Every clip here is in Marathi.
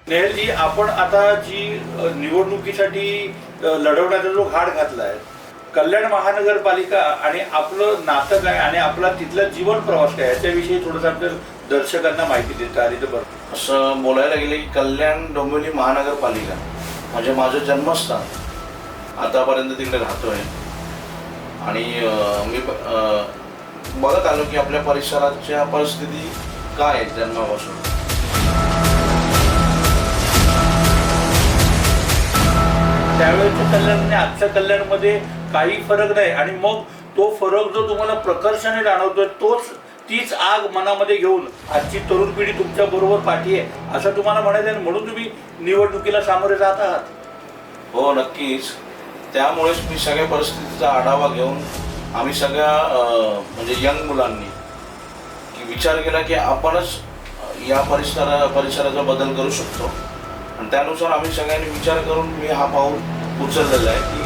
नेहलजी, आपण आता जी निवडणुकीसाठी लढवण्याचा जो घाट घातलाय, कल्याण महानगरपालिका आणि आपलं नातं काय आणि आपला तिथला जीवन प्रवास काय याच्याविषयी थोडंसं आपल्या दर्शकांना माहिती देता आली तर बरं. असं बोलायला गेले की कल्याण डोंबिवली महानगरपालिका म्हणजे माझं जन्मस्थान, आतापर्यंत तिकडे राहतोय आणि मी बघत आलो की आपल्या परिसराच्या परिस्थिती काय आहे जन्मापासून. त्यावेळेच्या कल्याण आणि आजच्या कल्याणमध्ये काही फरक नाही आणि मग तो फरक जो तुम्हाला प्रकर्षाने जाणवतोय तीच आग मनामध्ये घेऊन आजची तरुण पिढी तुमच्या बरोबर पाठी आहे असं तुम्हाला म्हणायचं आहे, म्हणून तुम्ही निवडणुकीला सामोरे जात आहात. हो नक्कीच, त्यामुळेच मी सगळ्या परिस्थितीचा आढावा घेऊन आम्ही सगळ्या म्हणजे यंग मुलांनी की विचार केला की आपणच या परिसराचा बदल करू शकतो आणि त्यानुसार आम्ही सगळ्यांनी विचार करून मी हा पाऊल उचललेला आहे की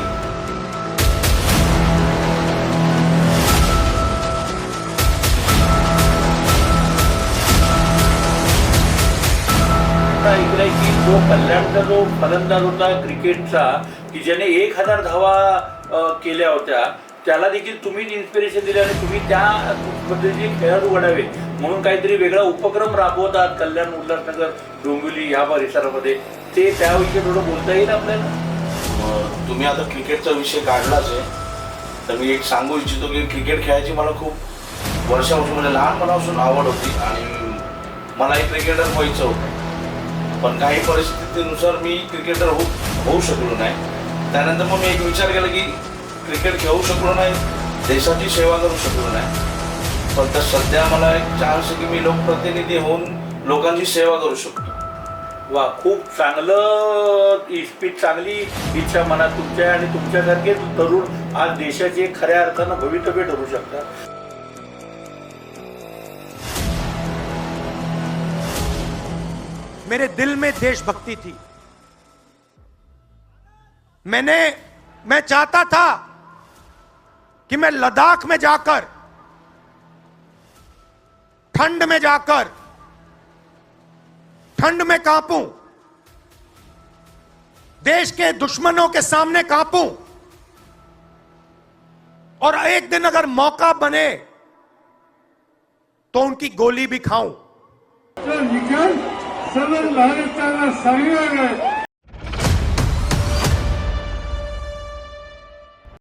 ऐकलंय की जो कल्याणचा जो फलंदाज होता क्रिकेटचा की ज्याने 1000 धावा केल्या होत्या, त्याला देखील तुम्हीच इन्स्पिरेशन दिले आणि तुम्ही त्या पद्धतीचे खेळाडू घडावे म्हणून काहीतरी वेगळा उपक्रम राबवतात कल्याण, उल्हासनगर, डोंबिवली या परिसरामध्ये. ते त्याविषयी थोडं बोलता येईल आपल्याला? तुम्ही आता क्रिकेटचा विषय काढलाच आहे तर मी एक सांगू इच्छितो की क्रिकेट खेळायची मला खूप वर्षापासून म्हणजे लहानपणापासून आवड होती आणि मलाही क्रिकेटर व्हायचं होतं, पण काही परिस्थितीनुसार मी क्रिकेटर होऊ शकलो नाही. त्यानंतर मग मी एक विचार केला की क्रिकेट खेळू शकलो नाही, देशाची सेवा करू शकलो नाही, पण तर सध्या मला एक चान्स आहे की मी लोकप्रतिनिधी होऊन लोकांची सेवा करू शकतो. वा, खूप चांगलं इस्पित, चांगली इच्छा मनात तुमच्या आणि तुमच्यासारखे तरुण आज देशाचे खऱ्या अर्थानं भवितव्य ठरू शकतात. मेरे दिल में देशभक्ति थी. मैं चाहता था कि मैं लद्दाख में जाकर, ठंड में कांपूं, देश के दुश्मनों के सामने कांपूं और एक दिन अगर मौका बने तो उनकी गोली भी खाऊं. सरळ भारताला सांगणार आहे